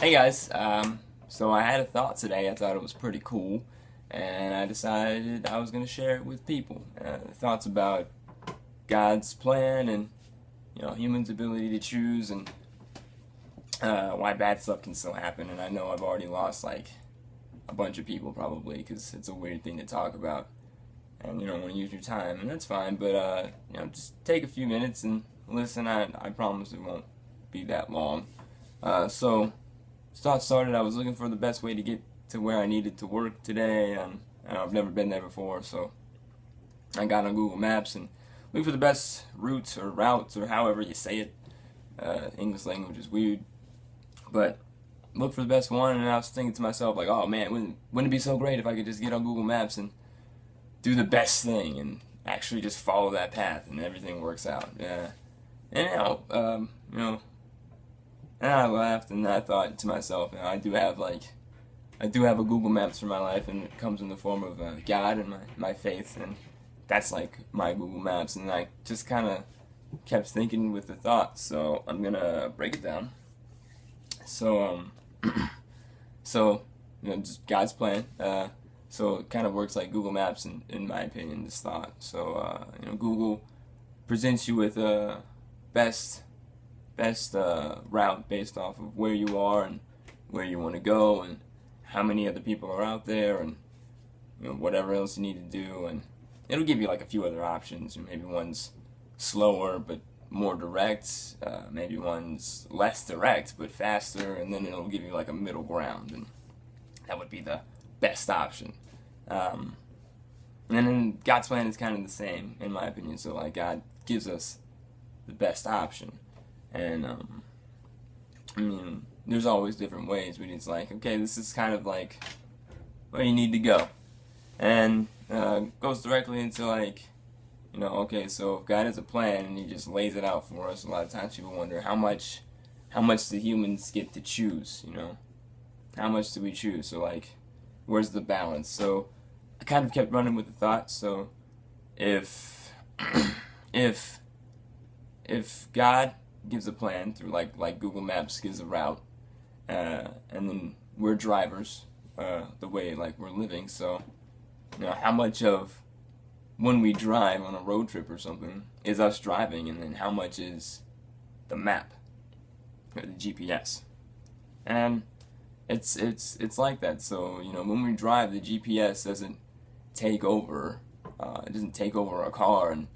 Hey guys, so I had a thought today. I thought it was pretty cool, and I decided I was going to share it with people. Thoughts about God's plan and humans' ability to choose and why bad stuff can still happen. And I know I've already lost like a bunch of people probably because it's a weird thing to talk about, and you don't want to use your time, and that's fine. But just take a few minutes and listen. I promise it won't be that long. So thought started, I was looking for the best way to get to where I needed to work today, and I've never been there before, so I got on Google Maps and looked for the best routes or however you say it. English language is weird, but look for the best one, and I was thinking to myself like, oh man, wouldn't it be so great if I could just get on Google Maps and do the best thing and actually just follow that path and everything works out. Yeah, and and I laughed and I thought to myself, I do have a Google Maps for my life, and it comes in the form of God and my faith, and that's like my Google Maps. And I just kind of kept thinking with the thought, so I'm gonna break it down. So just God's plan. So it kind of works like Google Maps in my opinion. This thought. So Google presents you with a best route based off of where you are and where you want to go and how many other people are out there and whatever else you need to do, and it'll give you like a few other options. Maybe one's slower but more direct, maybe one's less direct but faster, and then it'll give you like a middle ground, and that would be the best option. And then God's plan is kind of the same in my opinion. So like God gives us the best option. And there's always different ways, but it's like, okay, this is kind of like where you need to go, and goes directly into like, okay, so if God has a plan and He just lays it out for us, a lot of times people wonder how much do humans get to choose? How much do we choose? So like, where's the balance? So I kind of kept running with the thought. So if if God gives a plan through like Google Maps gives a route, and then we're drivers, the way like we're living. So how much of when we drive on a road trip or something is us driving, and then how much is the map or the GPS? And it's like that. So when we drive, the GPS doesn't take over. It doesn't take over our car and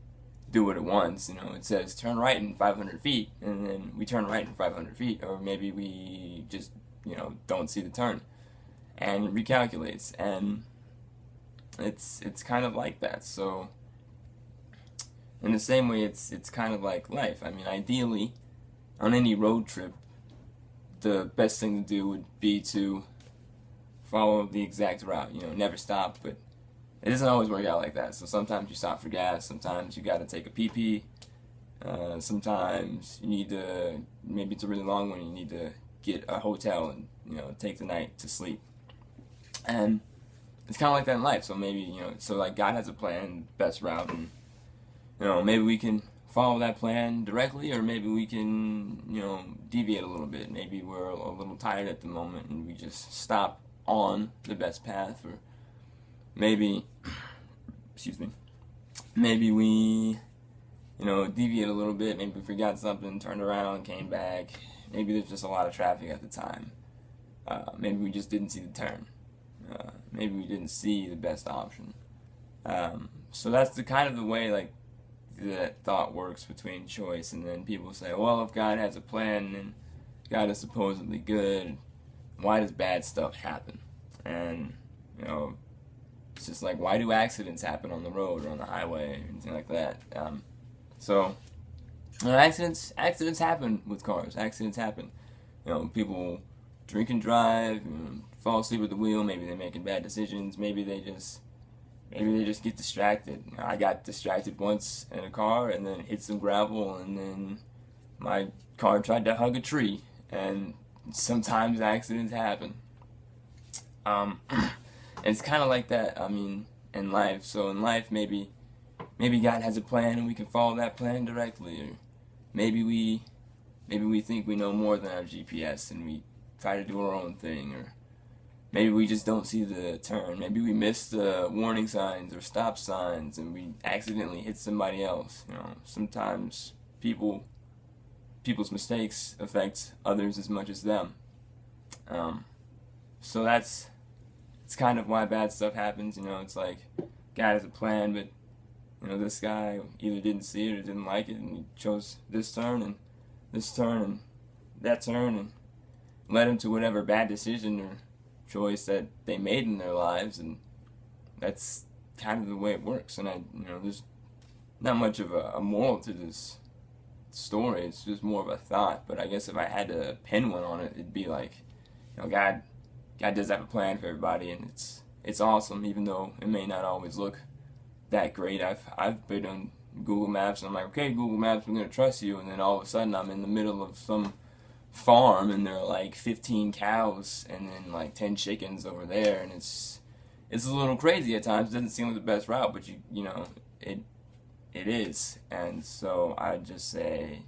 do what it wants. It says turn right in 500 feet, and then we turn right in 500 feet, or maybe we just don't see the turn, and it recalculates, and it's kind of like that. So in the same way, it's kind of like life. I mean, ideally, on any road trip, the best thing to do would be to follow the exact route. Never stop, but it doesn't always work out like that. So sometimes you stop for gas, sometimes you got to take a pee-pee, sometimes you need to, maybe it's a really long one, you need to get a hotel and take the night to sleep. And it's kind of like that in life. So maybe so like God has a plan, best route, and maybe we can follow that plan directly, or maybe we can deviate a little bit. Maybe we're a little tired at the moment and we just stop on the best path, or maybe, excuse me, maybe we, deviate a little bit. Maybe we forgot something, turned around, came back. Maybe there's just a lot of traffic at the time. Maybe we just didn't see the turn. Maybe we didn't see the best option. So that's the kind of the way like that thought works between choice. And then people say, well, if God has a plan and God is supposedly good, why does bad stuff happen? And it's just like, why do accidents happen on the road or on the highway or anything like that? So accidents happen with cars. Accidents happen. People drink and drive, fall asleep at the wheel. Maybe they're making bad decisions. Maybe they just get distracted. I got distracted once in a car and then hit some gravel, and then my car tried to hug a tree. And sometimes accidents happen. It's kind of like that, in life. So in life, maybe God has a plan and we can follow that plan directly, or maybe we think we know more than our GPS and we try to do our own thing, or maybe we just don't see the turn. Maybe we miss the warning signs or stop signs and we accidentally hit somebody else. You know, sometimes people's mistakes affect others as much as them. So it's kind of why bad stuff happens. You know, it's like God has a plan, but you know, this guy either didn't see it or didn't like it, and he chose this turn and that turn, and led him to whatever bad decision or choice that they made in their lives, and that's kind of the way it works. And there's not much of a moral to this story. It's just more of a thought. But I guess if I had to pin one on it, it'd be like, you know, God does have a plan for everybody, and it's awesome, even though it may not always look that great. I've been on Google Maps, and I'm like, okay, Google Maps, I'm gonna trust you, and then all of a sudden I'm in the middle of some farm, and there are like 15 cows, and then like 10 chickens over there, and it's a little crazy at times. It doesn't seem like the best route, but you know it is, and so I just say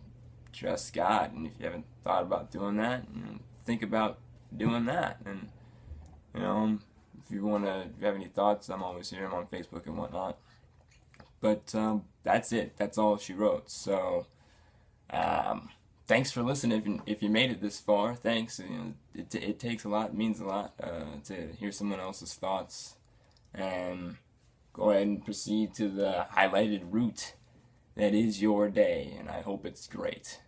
trust God. And if you haven't thought about doing that, you know, think about doing that. And you know, if you have any thoughts, I'm always here. I'm on Facebook and whatnot. But that's it. That's all she wrote. So thanks for listening. If you made it this far, thanks. You know, it takes a lot. It means a lot to hear someone else's thoughts. And go ahead and proceed to the highlighted route that is your day. And I hope it's great.